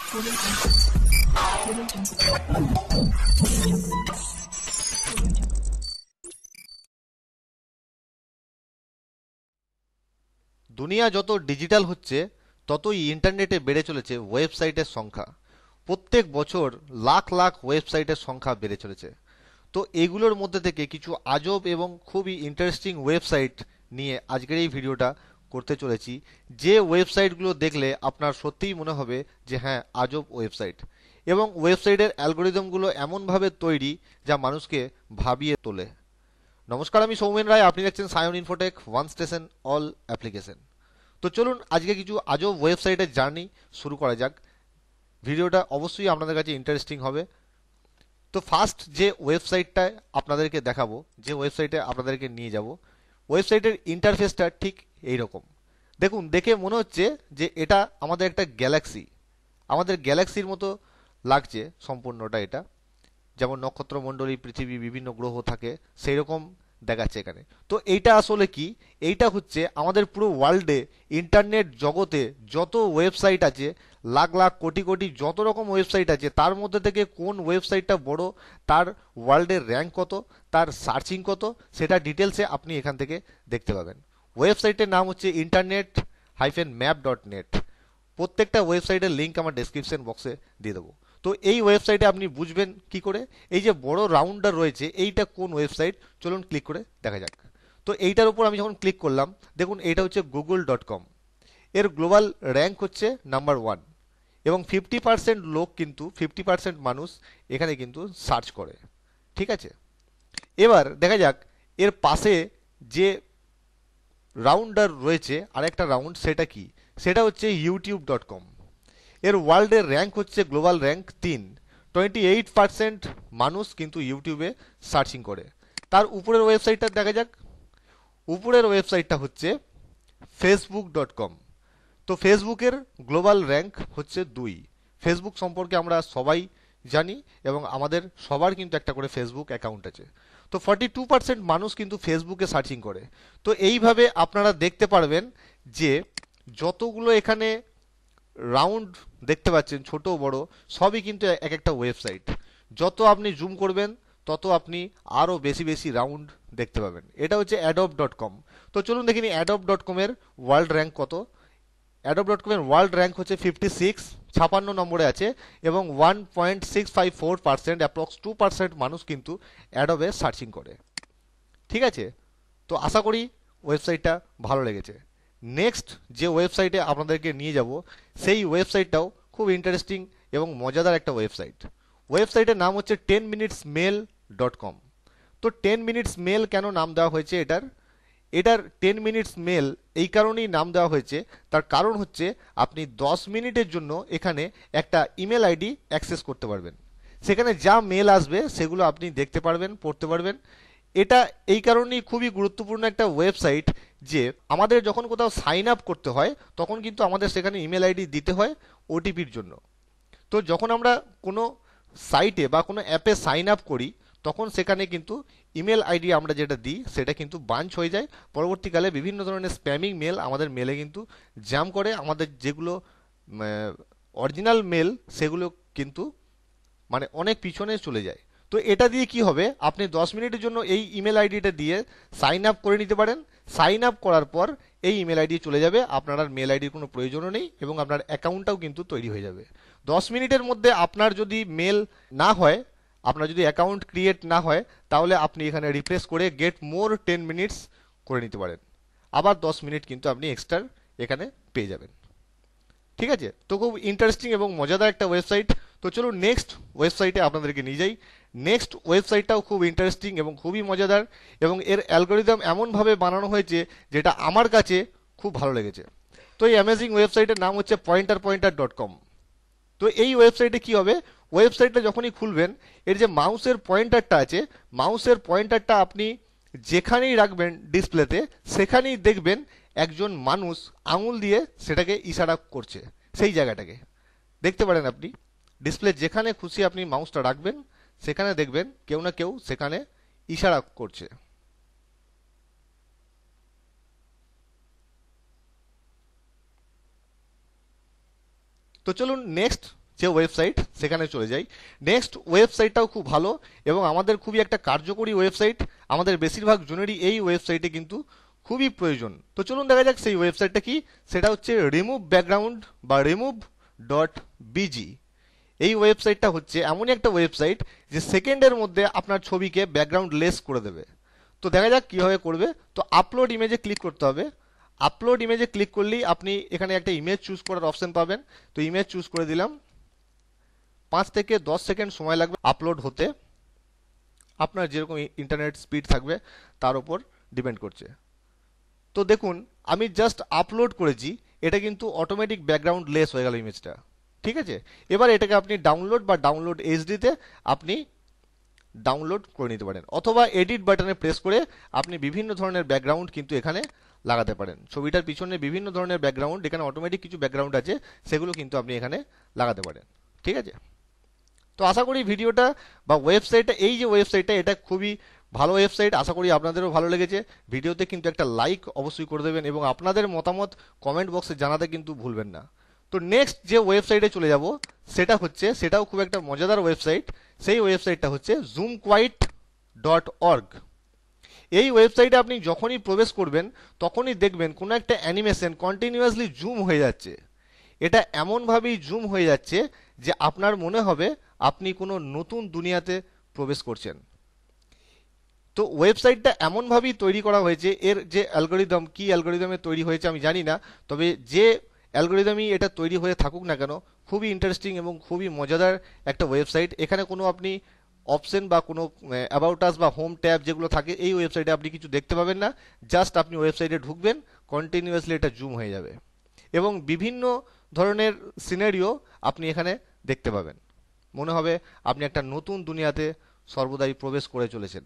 দুনিয়া যত ডিজিটাল হচ্ছে ততই ইন্টারনেটে বেড়ে চলেছে ওয়েবসাইটের সংখ্যা। প্রত্যেক বছর লাখ লাখ ওয়েবসাইটের সংখ্যা বেড়ে চলেছে। তো এগুলোর মধ্যে থেকে কিছু আজব এবং খুবই ইন্টারেস্টিং ওয়েবসাইট নিয়ে আজকের এই ভিডিওটা করতে চলেছি, যে ওয়েবসাইটগুলো দেখলে আপনার সত্যিই মনে হবে যে হ্যাঁ, আজব ওয়েবসাইট। এবং ওয়েবসাইটের অ্যালগোরিদমগুলো এমনভাবে তৈরি যা মানুষকে ভাবিয়ে তোলে। নমস্কার, আমি সৌমেন রায়, আপনি দেখছেন Sayan Infotech, one station all application. তো চলুন আজকে কিছু আজব ওয়েবসাইটের জার্নি শুরু করা যাক। ভিডিওটা অবশ্যই আপনাদের কাছে ইন্টারেস্টিং হবে। তো ফার্স্ট যে ওয়েবসাইটটা আপনাদেরকে দেখাবো, যে ওয়েবসাইটে আপনাদেরকে নিয়ে যাব, ওয়েবসাইটের ইন্টারফেসটা ঠিক এই রকম। দেখুন, দেখে মনে হচ্ছে যে এটা আমাদের একটা গ্যালাক্সি, আমাদের গ্যালাক্সির মতো লাগছে সম্পূর্ণটা। এটা যেমন নক্ষত্রমণ্ডলী, পৃথিবী, বিভিন্ন গ্রহ থাকে, সেই রকম দেখাচ্ছে এখানে। তো এইটা আসলে কি? এইটা হচ্ছে আমাদের পুরো ওয়ার্ল্ডে, ইন্টারনেট জগতে যত ওয়েবসাইট আছে, লাখ লাখ কোটি কোটি যত রকম ওয়েবসাইট আছে, তার মধ্যে থেকে কোন ওয়েবসাইটটা বড়, তার ওয়ার্ল্ডের র্যাঙ্ক কত, তার সার্চিং কত, সেটা ডিটেলসে আপনি এখান থেকে দেখতে পাবেন। ওয়েবসাইটের নাম হচ্ছে internet-map.net। প্রত্যেকটা ওয়েবসাইটের লিঙ্ক আমার ডেসক্রিপশন বক্সে দিয়ে দেবো। তো এই ওয়েবসাইটে আপনি বুঝবেন কি করে এই যে বড় রাউন্ডার রয়েছে এইটা কোন ওয়েবসাইট। চলুন ক্লিক করে দেখা যাক। তো এইটার উপর আমি যখন ক্লিক করলাম, দেখুন এইটা হচ্ছে google.com। এর গ্লোবাল র্যাঙ্ক হচ্ছে নাম্বার 1 এবং 50% লোক কিন্তু 50% মানুষ এখানে কিন্তু সার্চ করে। ঠিক আছে, এবার দেখা যাক এর পাশে যে রাউন্ডার রয়েছে আরেকটা রাউন্ড, সেটা কি? সেটা হচ্ছে youtube.com। এর ওয়ার্ল্ডের র্যাঙ্ক হচ্ছে গ্লোবাল র্যাঙ্ক 3। 28% মানুষ কিন্তু ইউটিউবে সার্চিং করে। তার উপরের ওয়েবসাইটটা দেখা যাক। উপরের ওয়েবসাইটটা হচ্ছে facebook.com। তো ফেসবুকের গ্লোবাল র্যাঙ্ক হচ্ছে 2। ফেসবুক সম্পর্কে আমরা সবাই জানি এবং আমাদের সবার কিন্তু একটা করে ফেসবুক অ্যাকাউন্ট আছে। তো 42% মানুষ কিন্তু ফেসবুকে সার্চিং করে। তো এইভাবে আপনারা দেখতে পারবেন যে যতগুলো এখানে রাউন্ড দেখতে পাচ্ছেন, ছোট বড় সবই কিন্তু এক একটা ওয়েবসাইট। যত আপনি জুম করবেন তত আপনি আরও বেশি বেশি রাউন্ড দেখতে পাবেন। এটা হচ্ছে adobe.com। তো চলুন দেখিনি adobe.com এর ওয়ার্ল্ড র্যাঙ্ক কত। adobe.com এর ওয়ার্ল্ড র্যাঙ্ক হচ্ছে 56, 56 নম্বরে আছে এবং 1.654%, অ্যাপ্রক্স 2% মানুষ কিন্তু অ্যাডোবে সার্চিং করে। ঠিক আছে, তো আশা করি ওয়েবসাইটটা ভালো লেগেছে। নেক্সট যে ওয়েবসাইটে আপনাদেরকে নিয়ে যাব, সেই ওয়েবসাইটটাও খুব ইন্টারেস্টিং এবং মজাদার একটা ওয়েবসাইট। ওয়েবসাইটের নাম হচ্ছে 10minutesmail.com। তো 10 মিনিটস মেল কেন নাম দেওয়া হয়েছে এটার? এটার 10 মিনিটস মেল এই কারণেই নাম দেওয়া হয়েছে, তার কারণ হচ্ছে আপনি 10 মিনিটের জন্য এখানে একটা ইমেল আইডি অ্যাক্সেস করতে পারবেন। সেখানে যা মেল আসবে সেগুলো আপনি দেখতে পারবেন, পড়তে পারবেন। এটা এই কারণেই খুবই গুরুত্বপূর্ণ একটা ওয়েবসাইট যে আমাদের যখন কোথাও সাইন আপ করতে হয় তখন কিন্তু আমাদের সেখানে ইমেল আইডি দিতে হয় ওটিপির জন্য। তো যখন আমরা কোনো সাইটে বা কোনো অ্যাপে সাইন আপ করি তখন সেখানে কিন্তু ইমেল আইডি আমরা যেটা দিই সেটা কিন্তু বাঞ্চ হয়ে যায়। পরবর্তীকালে বিভিন্ন ধরনের স্প্যামিং মেল আমাদের মেলে কিন্তু জ্যাম করে। আমাদের যেগুলো অরিজিনাল মেল সেগুলো কিন্তু মানে অনেক পিছনে চলে যায়। তো এটা দিয়ে কি হবে, আপনি 10 মিনিটের জন্য এই ইমেল আইডিটা দিয়ে সাইন আপ করে নিতে পারেন। সাইন আপ করার পর এই ইমেল আইডি চলে যাবে, আপনার আর মেল আইডির কোনো প্রয়োজনও নেই এবং আপনার অ্যাকাউন্টটাও কিন্তু তৈরি হয়ে যাবে। 10 মিনিটের মধ্যে আপনার যদি মেল না হয়, আপনার যদি অ্যাকাউন্ট ক্রিয়েট না হয়, তাহলে আপনি এখানে রিফ্রেশ করে গেট মোর 10 মিনিটস করে নিতে পারেন। আবার 10 মিনিট কিন্তু আপনি এক্সট্রা এখানে পেয়ে যাবেন। ঠিক আছে, তো খুব ইন্টারেস্টিং এবং মজাদার একটা ওয়েবসাইট। তো চলুন নেক্সট ওয়েবসাইটে আপনাদেরকে নিয়ে যাই। নেক্সট ওয়েবসাইটটাও খুব ইন্টারেস্টিং এবং খুবই মজাদার এবং এর অ্যালগোরিদম এমনভাবে বানানো হয়েছে যেটা আমার কাছে খুব ভালো লেগেছে। তো এই অ্যামেজিং ওয়েবসাইটের নাম হচ্ছে pointerpointer.com। তো এই ওয়েবসাইটে কি হবে, ওয়েবসাইটটা যখনই খুলবেন এর যে মাউসের পয়েন্টারটা আছে, মাউসের পয়েন্টারটা আপনি যেখানেই রাখবেন ডিসপ্লেতে সেখানেই দেখবেন একজন মানুষ আঙুল দিয়ে সেটাকে ইশারা করছে। সেই জায়গাটাকে দেখতে পারেন আপনি। ডিসপ্লে যেখানে খুশি আপনি মাউসটা রাখবেন সেখানে দেখবেন কেউ না কেউ সেখানে ইশারা করছে। তো চলুন নেক্সট যে ওয়েবসাইট সেখানে চলে যাই। নেক্সট ওয়েবসাইটটাও খুব ভালো এবং আমাদের খুবই একটা কার্যকরী ওয়েবসাইট, আমাদের বেশিরভাগ জনেরই এই ওয়েবসাইটে কিন্তু খুবই প্রয়োজন। তো চলুন দেখা যাক সেই ওয়েবসাইটটা কি। সেটা হচ্ছে রিমুভ ব্যাকগ্রাউন্ড বা remove.bg। এই ওয়েবসাইটটা হচ্ছে এমনই একটা ওয়েবসাইট যে সেকেন্ডের মধ্যে আপনার ছবিকে ব্যাকগ্রাউন্ড লেস করে দেবে। তো দেখা যাক কীভাবে করবে। তো আপলোড ইমেজে ক্লিক করতে হবে। আপলোড ইমেজে ক্লিক করলেই আপনি এখানে একটা ইমেজ চুজ করার অপশন পাবেন। তো ইমেজ চুজ করে দিলাম। 5 থেকে 10 সেকেন্ড সময় লাগবে আপলোড হতে। আপনার যেরকম ইন্টারনেট স্পিড থাকবে তার উপর ডিপেন্ড করছে। তো দেখুন আমি জাস্ট আপলোড করেছি, এটা কিন্তু অটোমেটিক ব্যাকগ্রাউন্ড লেস হয়ে গেল ইমেজটা। ঠিক আছে, এবার এটাকে আপনি ডাউনলোড বা ডাউনলোড এইচডিতে আপনি ডাউনলোড করে নিতে পারেন, অথবা এডিট বাটনে প্রেস করে আপনি বিভিন্ন ধরনের ব্যাকগ্রাউন্ড কিন্তু এখানে লাগাতে পারেন। ছবিটার পিছনে বিভিন্ন ধরনের ব্যাকগ্রাউন্ড, এখানে অটোমেটিক কিছু ব্যাকগ্রাউন্ড আছে, সেগুলো কিন্তু আপনি এখানে লাগাতে পারেন। ঠিক আছে, তো আশা করি ভিডিওটা বা ওয়েবসাইটটা, এই যে ওয়েবসাইটটা, এটা খুবই ভালো ওয়েবসাইট। আশা করি আপনাদেরও ভালো লেগেছে। ভিডিওতে কিন্তু একটা লাইক অবশ্যই করে দেবেন এবং আপনাদের মতামত কমেন্ট বক্সে জানাতে কিন্তু ভুলবেন না। তো নেক্সট যে ওয়েবসাইটে চলে যাব সেটা হচ্ছে, সেটাও খুব একটা মজাদার ওয়েবসাইট। সেই ওয়েবসাইটটা হচ্ছে zoomquite.org। এই ওয়েবসাইটে আপনি যখনই প্রবেশ করবেন তখনই দেখবেন কোনো একটা অ্যানিমেশন কন্টিনিউয়াসলি জুম হয়ে যাচ্ছে। এটা এমনভাবেই জুম হয়ে যাচ্ছে যে আপনার মনে হবে আপনি কোনো নতুন দুনিয়াতে প্রবেশ করছেন। তো ওয়েবসাইটটা এমনভাবেই তৈরি করা হয়েছে, এর যে অ্যালগোরিদম, কি অ্যালগোরিদমে তৈরি হয়েছে আমি জানি না, তবে যে অ্যালগোরিদমই এটা তৈরি হয়ে থাকুক না কেন, খুবই ইন্টারেস্টিং এবং খুবই মজাদার একটা ওয়েবসাইট। এখানে কোনো আপনি অপশন বা কোনো অ্যাবাউট আস বা হোম ট্যাব যেগুলো থাকে এই ওয়েবসাইটে আপনি কিছু দেখতে পাবেন না। জাস্ট আপনি ওয়েবসাইটে ঢুকবেন, কন্টিনিউয়াসলি এটা জুম হয়ে যাবে এবং বিভিন্ন ধরনের সিনারিও আপনি এখানে দেখতে পাবেন। মনে হবে আপনি একটা নতুন দুনিয়াতে সর্বদাই প্রবেশ করে চলেছেন।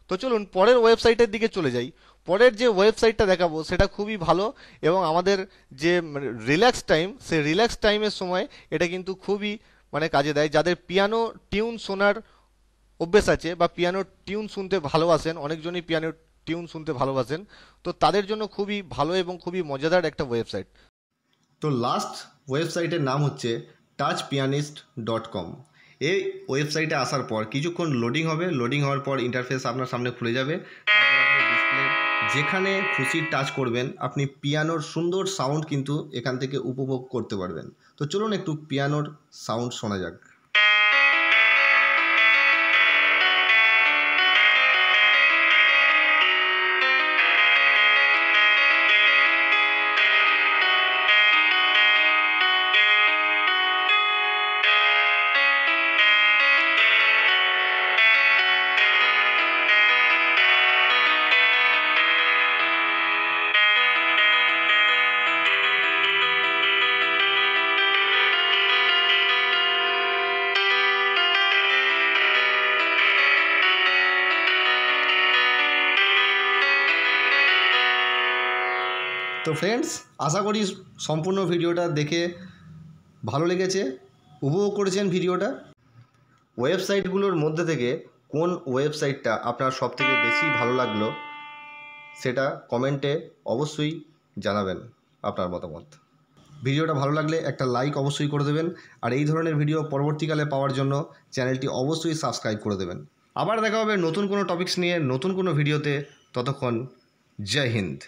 তো চলুন পরের ওয়েবসাইটের দিকে চলে যাই। পরের যে ওয়েবসাইটটা দেখাবো সেটা খুবই ভালো এবং আমাদের যে রিল্যাক্স টাইম, সেই রিল্যাক্স টাইমের সময় এটা কিন্তু খুবই কাজে দেয়। যাদের পিয়ানো টিউন শোনার অভ্যেস আছে বা পিয়ানো টিউন শুনতে ভালোবাসেন, অনেকজনই পিয়ানো টিউন শুনতে ভালোবাসেন, তো তাদের জন্য খুবই ভালো এবং খুবই মজাদার একটা ওয়েবসাইট। তো লাস্ট ওয়েবসাইটের নাম হচ্ছে touchpianist.com। এই ওয়েবসাইটে আসার পর কিছুক্ষণ লোডিং হবে, লোডিং হওয়ার পর ইন্টারফেস আপনার সামনে খুলে যাবে। তারপর আপনি ডিসপ্লে যেখানে খুশি টাচ করবেন, আপনি পিয়ানোর সুন্দর সাউন্ড কিন্তু এখান থেকে উপভোগ করতে পারবেন। তো চলুন একটু পিয়ানোর সাউন্ড শোনা যাক। তো ফ্রেন্ডস, আশা করি সম্পূর্ণ ভিডিওটা দেখে ভালো লেগেছে, উপভোগ করেছেন ভিডিওটা। ওয়েবসাইটগুলোর মধ্যে থেকে কোন ওয়েবসাইটটা আপনার সবথেকে বেশি ভালো লাগলো সেটা কমেন্টে অবশ্যই জানাবেন আপনার মতামত। ভিডিওটা ভালো লাগলে একটা লাইক অবশ্যই করে দেবেন, আর এই ধরনের ভিডিও পরবর্তীকালে পাওয়ার জন্য চ্যানেলটি অবশ্যই সাবস্ক্রাইব করে দেবেন। আবার দেখা হবে নতুন কোনো টপিকস নিয়ে নতুন কোনো ভিডিওতে। ততক্ষণ জয় হিন্দ।